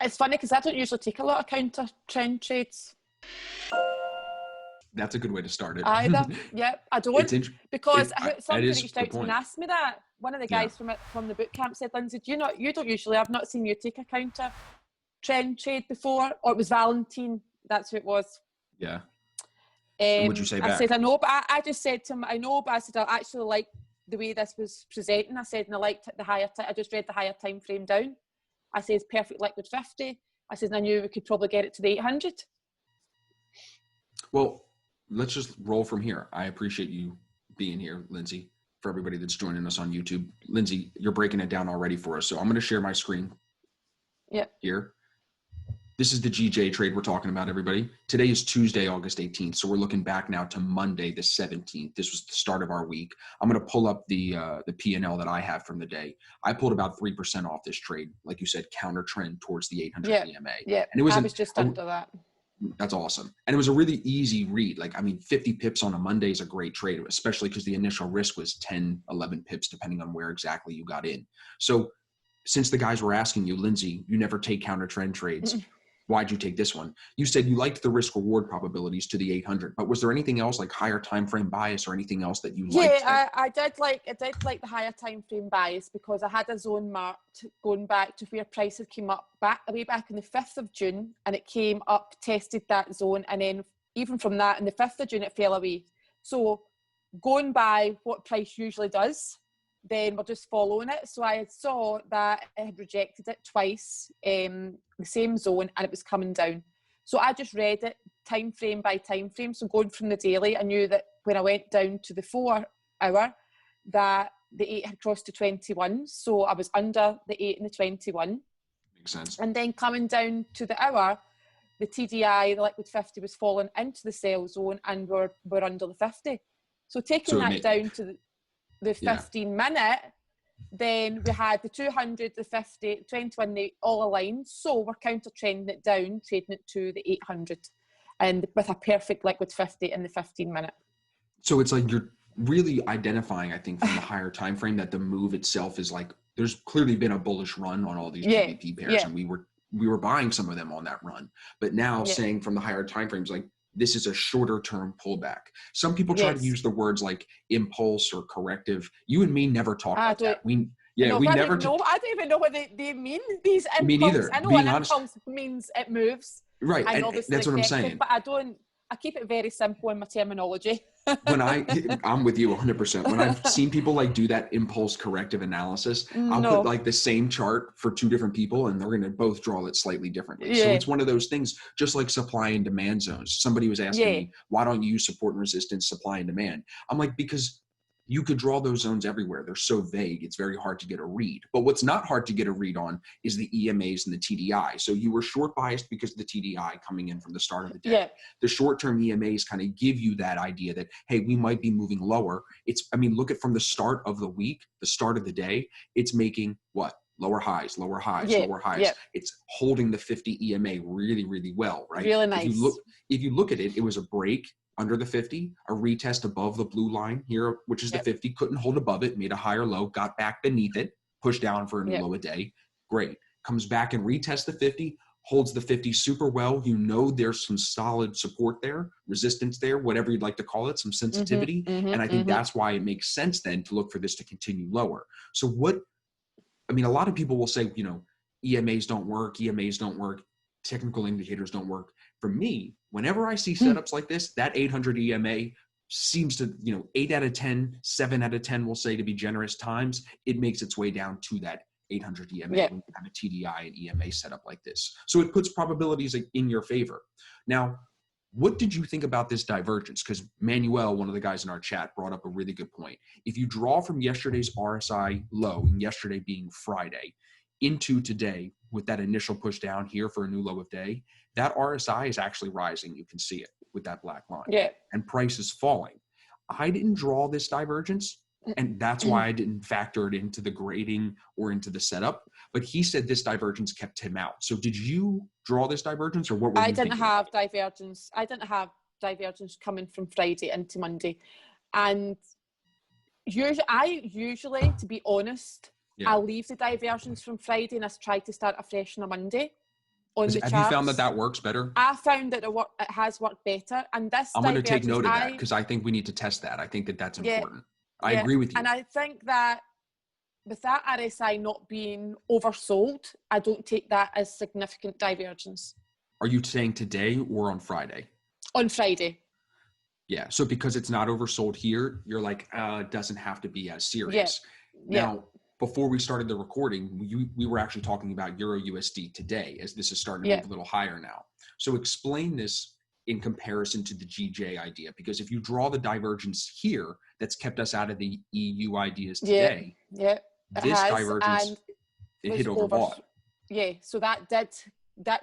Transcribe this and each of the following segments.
It's funny because I don't usually take a lot of counter trend trades. That's a good way to start it. Either. Yep, I don't. Because somebody reached out to me and asked me that. One of the guys from the boot camp said, Lindsay, you don't usually, I've not seen you take a counter trend trade before. Or it was Valentine, that's who it was. Yeah. What'd you say back? I said, I know, but I just said to him, I know, but I said, I actually like the way this was presenting. I said, and I liked the higher, I just read the higher time frame down. I said, perfect liquid 50. I said, and I knew we could probably get it to the 800. Well, let's just roll from here. I appreciate you being here, Lindsay, for everybody that's joining us on YouTube. Lindsay, you're breaking it down already for us. So I'm going to share my screen here. This is the GJ trade we're talking about, everybody. Today is Tuesday, August 18th. So we're looking back now to Monday, the 17th. This was the start of our week. I'm going to pull up the P&L that I have from the day. I pulled about 3% off this trade. Like you said, counter trend towards the 800 EMA. Yeah, and I was just under that. That's awesome. And it was a really easy read. Like, I mean, 50 pips on a Monday is a great trade, especially because the initial risk was 10, 11 pips, depending on where exactly you got in. So since the guys were asking you, Lindsay, you never take counter trend trades. Why'd you take this one? You said you liked the risk reward probabilities to the 800, but was there anything else like higher time frame bias or anything else that you liked? Yeah, I did like the higher time frame bias because I had a zone marked going back to where prices came up way back on the 5th of June, and it came up, tested that zone, and then even from that, on the 5th of June, it fell away. So going by what price usually does, then we're just following it. So I saw that it had rejected it twice, the same zone, and it was coming down. So I just read it time frame by time frame. So going from the daily, I knew that when I went down to the 4 hour, that the 8 had crossed to 21. So I was under the 8 and the 21. Makes sense. And then coming down to the hour, the TDI, the liquid 50, was falling into the sell zone, and we're under the 50. So taking that down to the 15 minute, then we had the 200, the 50, 21, they all aligned. So we're counter trending it down, trading it to the 800, and with a perfect liquid 50 in the 15 minute. So it's like you're really identifying, I think, from the higher time frame that the move itself is like, there's clearly been a bullish run on all these GBP pairs, and we were buying some of them on that run. But now saying from the higher time frames, like, this is a shorter term pullback. Some people try to use the words like impulse or corrective. You and me never talk about that. I don't even know what they mean. These impulse. Me neither. I know an impulse means it moves. Right. And that's what I'm saying. But I keep it very simple in my terminology. I'm with you 100%. When I've seen people like do that impulse corrective analysis, I'll put like the same chart for two different people and they're going to both draw it slightly differently. So it's one of those things, just like supply and demand zones. Somebody was asking me, why don't you use support and resistance, supply and demand? I'm like, because you could draw those zones everywhere. They're so vague. It's very hard to get a read. But what's not hard to get a read on is the EMAs and the TDI. So you were short biased because of the TDI coming in from the start of the day. The short-term EMAs kind of give you that idea that, hey, we might be moving lower. Look at from the start of the week, the start of the day, it's making what? Lower highs, lower highs, lower highs. It's holding the 50 EMA really, really well, right? Really nice. If you look at it, it was a break under the 50, a retest above the blue line here, which is the 50, couldn't hold above it, made a higher low, got back beneath it, pushed down for a new low a day. Great. Comes back and retests the 50, holds the 50 super well. You know there's some solid support there, resistance there, whatever you'd like to call it, some sensitivity. And I think that's why it makes sense then to look for this to continue lower. So a lot of people will say, EMAs don't work, technical indicators don't work. For me, whenever I see setups like this, that 800 EMA seems to, 8 out of 10, 7 out of 10, we'll say to be generous times, it makes its way down to that 800 EMA when you have a TDI and EMA setup like this. So it puts probabilities in your favor. Now, what did you think about this divergence? Because Manuel, one of the guys in our chat, brought up a really good point. If you draw from yesterday's RSI low, and yesterday being Friday, into today with that initial push down here for a new low of day, that RSI is actually rising. You can see it with that black line. And price is falling. I didn't draw this divergence, and that's why I didn't factor it into the grading or into the setup. But he said this divergence kept him out. So did you draw this divergence, or what were you thinking? Divergence. I didn't have divergence coming from Friday into Monday. And usually, to be honest, I'll leave the divergence from Friday and I try to start afresh on a Monday. on the Have charts. you found that works better? I found that it has worked better. And this I'm going to take note of that because I think we need to test that. I think that's important. I agree with you. And I think that with that RSI not being oversold, I don't take that as significant divergence. Are you saying today or on Friday? On Friday. Yeah. So because it's not oversold here, you're like, it doesn't have to be as serious. Now, before we started the recording, we were actually talking about Euro USD today, as this is starting to move a little higher now. So explain this in comparison to the GJ idea, because if you draw the divergence here, that's kept us out of the EU ideas today. This divergence, it hit overbought. Yeah. So that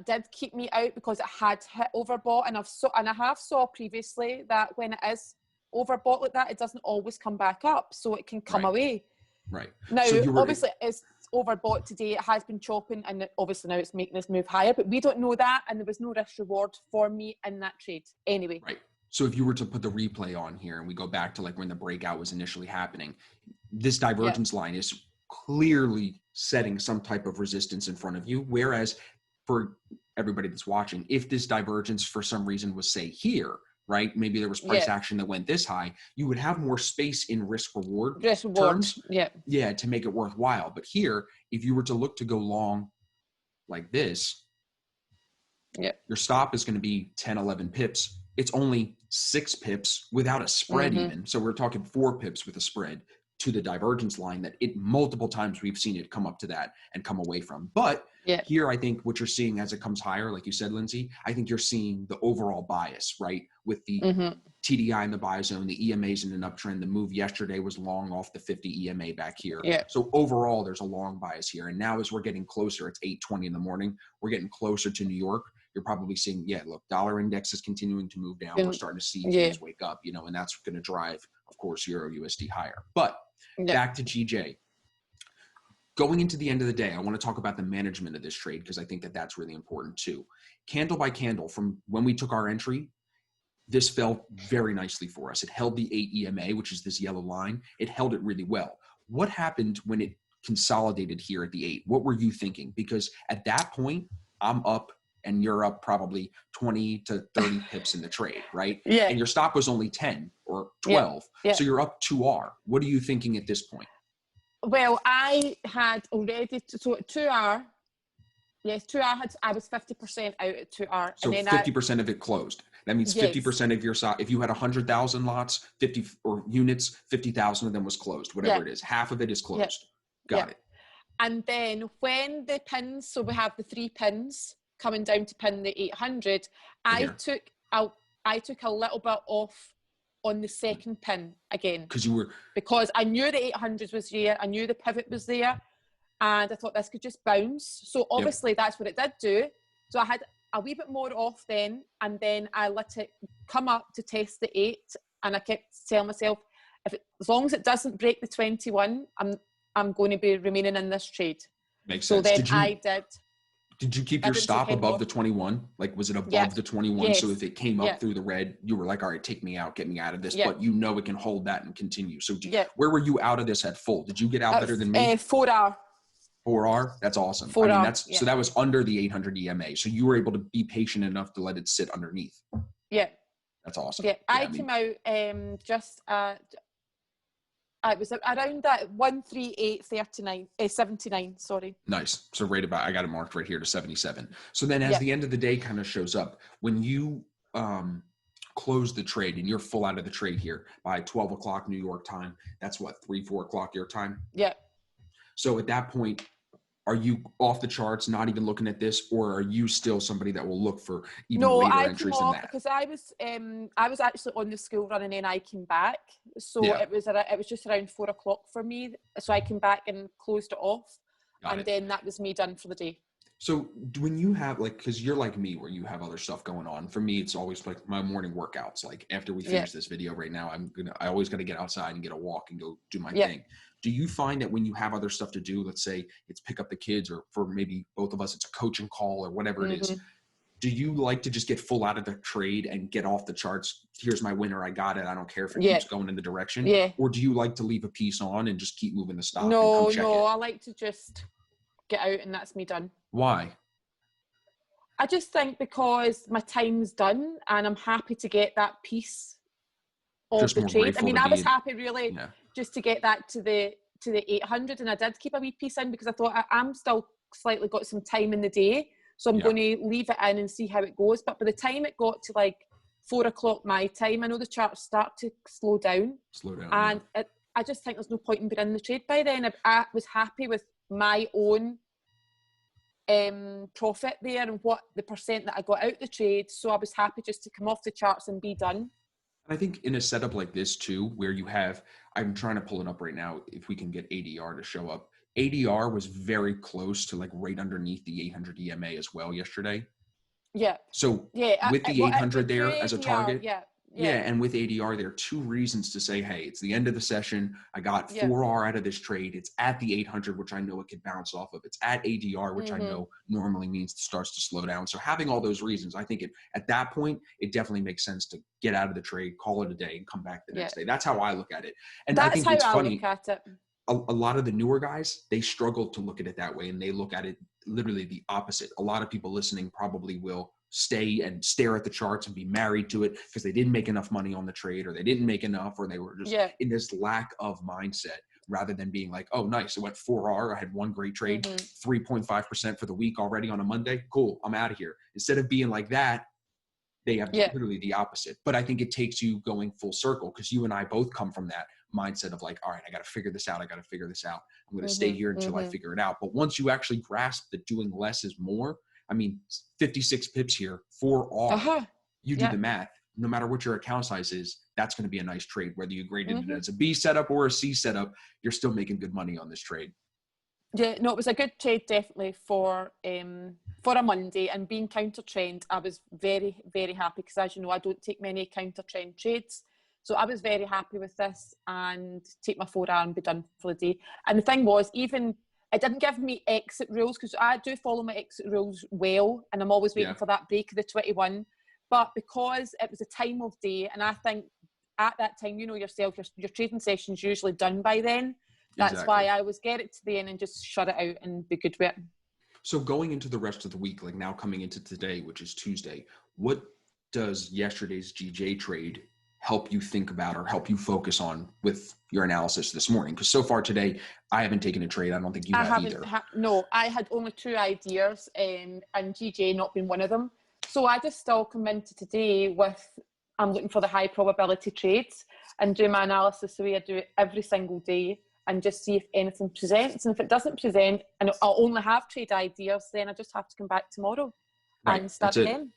did keep me out because it had hit overbought, and I have saw previously that when it is overbought like that, it doesn't always come back up, so it can come away. Right. Now, obviously, it's overbought today. It has been chopping, and obviously now it's making this move higher. But we don't know that, and there was no risk reward for me in that trade anyway. Right. So if you were to put the replay on here, and we go back to like when the breakout was initially happening, this divergence line is clearly setting some type of resistance in front of you. Whereas for everybody that's watching, if this divergence for some reason was, say, here, right? Maybe there was price action that went this high, you would have more space in risk reward terms. Yeah, to make it worthwhile. But here, if you were to look to go long like this, your stop is going to be 10, 11 pips. It's only 6 pips without a spread even. So we're talking 4 pips with a spread to the divergence line that multiple times we've seen it come up to that and come away from. But here, I think what you're seeing as it comes higher, like you said, Lindsay, I think you're seeing the overall bias, right? With the TDI in the buy zone, the EMA's in an uptrend. The move yesterday was long off the 50 EMA back here. So overall, there's a long bias here. And now as we're getting closer, it's 8:20 in the morning, we're getting closer to New York. You're probably seeing, look, dollar index is continuing to move down. We're starting to see things wake up, and that's going to drive, of course, Euro USD higher. But back to GJ. Going into the end of the day, I want to talk about the management of this trade because I think that that's really important too. Candle by candle, from when we took our entry, this fell very nicely for us. It held the 8 EMA, which is this yellow line. It held it really well. What happened when it consolidated here at the 8? What were you thinking? Because at that point, I'm up and you're up probably 20 to 30 pips in the trade, right? And your stop was only 10 or 12. So you're up 2R. What are you thinking at this point? Well, I had already, so at 2R, I was 50% out at 2R. So and then 50% of it closed. That means 50% of your stock. If you had 100,000 lots, 50 or units, 50,000 of them was closed, whatever it is. Half of it is closed. Got it. And then when the pins, so we have the 3 pins coming down to pin the 800, I took a little bit off on the second pin again. Because I knew the 800 was there, I knew the pivot was there, and I thought this could just bounce. So obviously that's what it did do. So I had a wee bit more off then, and then I let it come up to test the 8, and I kept telling myself, as long as it doesn't break the 21, I'm going to be remaining in this trade. Makes sense. So then I did. Did you keep your stop above the 21? Like, was it above the 21? So if it came up through the red, you were like, all right, take me out, get me out of this. But it can hold that and continue. So where were you out of this at full? Did you get out better than me? 4R. 4R? That's awesome. 4R. So that was under the 800 EMA. So you were able to be patient enough to let it sit underneath. Yeah. That's awesome. Yeah, I came out just at, it was around that 138.39, 79, sorry. Nice. So right about, I got it marked right here to 77. So then as the end of the day kind of shows up, when you close the trade and you're full out of the trade here by 12 o'clock New York time, that's what, 3, 4 o'clock your time? Yeah. So at that point, are you off the charts, not even looking at this, or are you still somebody that will look for even later entries than that? Because I was actually on the school run and then I came back. So it was just around 4 o'clock for me. So I came back and closed it off. Then that was me done for the day. So when you have because you're like me where you have other stuff going on. For me, it's always like my morning workouts. Like after we finish this video right now, I always got to get outside and get a walk and go do my thing. Do you find that when you have other stuff to do, let's say it's pick up the kids, or for maybe both of us, it's a coaching call or whatever it is, do you like to just get full out of the trade and get off the charts? Here's my winner. I got it. I don't care if it keeps going in the direction. Or do you like to leave a piece on and just keep moving the stock? No, I like to just get out and that's me done. Why? I just think because my time's done and I'm happy to get that piece of Just the more trade. I grateful mean, to I was be- happy really just to get that to the 800, and I did keep a wee piece in because I thought I'm still slightly got some time in the day, so I'm going to leave it in and see how it goes. But by the time it got to like 4 o'clock my time, I know the charts start to slow down. And I just think there's no point in being in the trade by then. I was happy with my own profit there and what the percent that I got out the trade, so I was happy just to come off the charts and be done. I think in a setup like this too, where you have, I'm trying to pull it up right now, if we can get ADR to show up. ADR was very close to like right underneath the 800 EMA as well yesterday. Yeah. So with the 800 there as a target, and with ADR, there are 2 reasons to say, hey, it's the end of the session. I got 4R out of this trade. It's at the 800, which I know it could bounce off of. It's at ADR, which I know normally means it starts to slow down. So having all those reasons, I think at that point, it definitely makes sense to get out of the trade, call it a day, and come back the next day. That's how I look at it. And that's I think how it's I funny. Look at it. A lot of the newer guys, they struggle to look at it that way, and they look at it literally the opposite. A lot of people listening probably will stay and stare at the charts and be married to it because they didn't make enough money on the trade, or they didn't make enough, or they were just in this lack of mindset, rather than being like, oh, nice, it went 4R. I had one great trade, 3.5% for the week already on a Monday. Cool, I'm out of here. Instead of being like that, they have literally the opposite. But I think it takes you going full circle, because you and I both come from that mindset of like, all right, I got to figure this out. I'm going to stay here until I figure it out. But once you actually grasp that doing less is more, I mean, 56 pips here, 4R, you do the math. No matter what your account size is, that's going to be a nice trade. Whether you graded it as a B setup or a C setup, you're still making good money on this trade. Yeah, no, it was a good trade definitely for a Monday, and being counter trend, I was very, very happy because, as you know, I don't take many counter trend trades. So I was very happy with this and take my 4R and be done for the day. And the thing was, even it didn't give me exit rules, because I do follow my exit rules well, and I'm always waiting for that break of the 21. But because it was a time of day, and I think at that time, you know yourself, your trading session's usually done by then. That's why I always get it to the end and just shut it out and be good with it. So going into the rest of the week, like now coming into today, which is Tuesday, what does yesterday's GJ trade help you think about or help you focus on with your analysis this morning? Because so far today, I haven't taken a trade. I don't think you have either. No, I had only 2 ideas, and GJ not being one of them. So I just still come into today with, I'm looking for the high probability trades and do my analysis the way I do it every single day, and just see if anything presents. And if it doesn't present, and I'll only have trade ideas, then I just have to come back tomorrow and start again.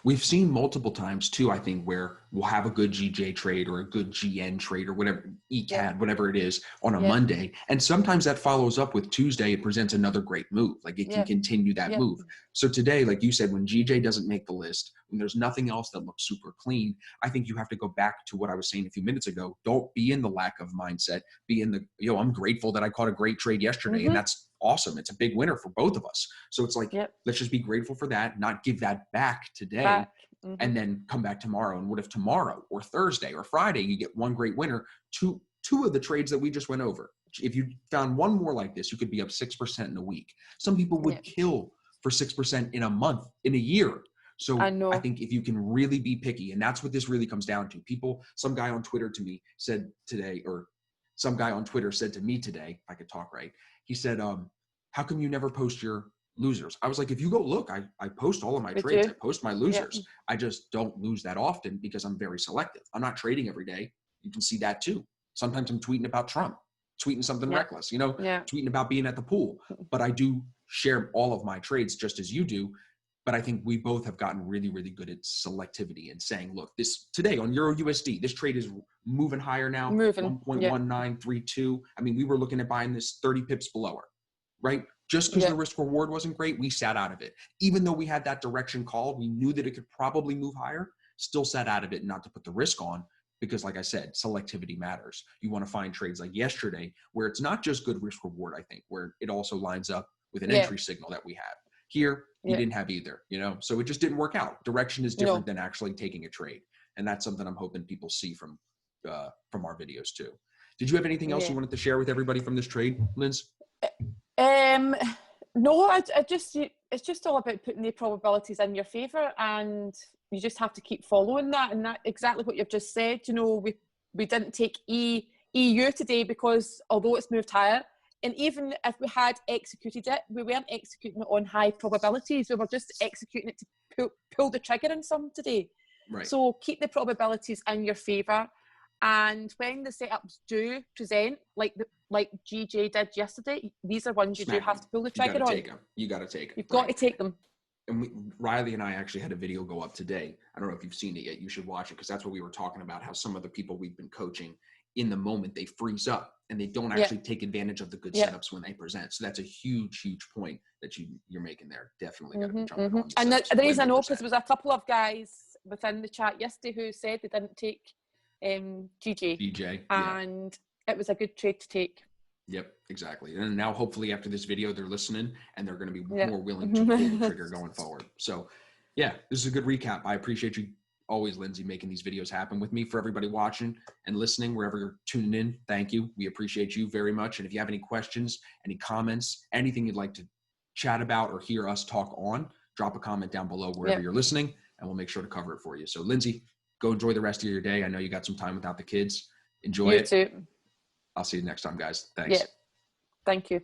We've seen multiple times too, I think, where we'll have a good GJ trade or a good GN trade or whatever, ECAD, whatever it is, on a Monday. And sometimes that follows up with Tuesday. It presents another great move. Like it can continue that move. So today, like you said, when GJ doesn't make the list, when there's nothing else that looks super clean, I think you have to go back to what I was saying a few minutes ago. Don't be in the lack of mindset. Be in the, I'm grateful that I caught a great trade yesterday. And that's awesome. It's a big winner for both of us. So it's like, let's just be grateful for that, not give that back today, and then come back tomorrow. And what if tomorrow or Thursday or Friday, you get one great winner, two of the trades that we just went over? If you found one more like this, you could be up 6% in a week. Some people would kill for 6% in a month, in a year. So I think if you can really be picky, and that's what this really comes down to. Some guy on Twitter to me said today, or some guy on Twitter said to me today, if I could talk right, he said, how come you never post your losers? I was like, if you go look, I post all of my trades. I post my losers. I just don't lose that often because I'm very selective. I'm not trading every day. You can see that too. Sometimes I'm tweeting about Trump, tweeting something reckless, tweeting about being at the pool. But I do share all of my trades just as you do. But I think we both have gotten really, really good at selectivity and saying, look, this today on Euro USD, this trade is moving higher now, 1.1932. I mean, we were looking at buying this 30 pips below her, right? Just because the risk reward wasn't great, we sat out of it. Even though we had that direction called, we knew that it could probably move higher, still sat out of it, not to put the risk on, because like I said, selectivity matters. You want to find trades like yesterday where it's not just good risk reward, I think, where it also lines up with an entry signal that we have. Here, you didn't have either, so it just didn't work out. Direction is different than actually taking a trade. And that's something I'm hoping people see from our videos too. Did you have anything else you wanted to share with everybody from this trade, Linz? No, it's just all about putting the probabilities in your favour, and you just have to keep following that. And that exactly what you've just said. You know, we didn't take EU today because although it's moved higher, and even if we had executed it, we weren't executing it on high probabilities. We were just executing it to pull the trigger in some today. Right. So keep the probabilities in your favour. And when the setups do present, like GJ did yesterday, these are ones you do have to pull the trigger on. You got to take them. You've got to take them. And Riley and I actually had a video go up today. I don't know if you've seen it yet. You should watch it, because that's what we were talking about, how some of the people we've been coaching, in the moment, they freeze up and they don't actually take advantage of the good setups when they present. So that's a huge, huge point that you're making there. Definitely got to be jumping on. And the reason I know, because there was a couple of guys within the chat yesterday who said they didn't take GJ, and it was a good trade to take. Yep, exactly. And now hopefully after this video, they're listening and they're going to be more willing to pull the trigger going forward. So yeah, this is a good recap. I appreciate you always, Lindsay, making these videos happen with me. For everybody watching and listening, wherever you're tuning in, thank you. We appreciate you very much. And if you have any questions, any comments, anything you'd like to chat about or hear us talk on, drop a comment down below wherever you're listening, and we'll make sure to cover it for you. So Lindsay, go enjoy the rest of your day. I know you got some time without the kids. Enjoy it. You too. I'll see you next time, guys. Thanks. Yeah. Thank you.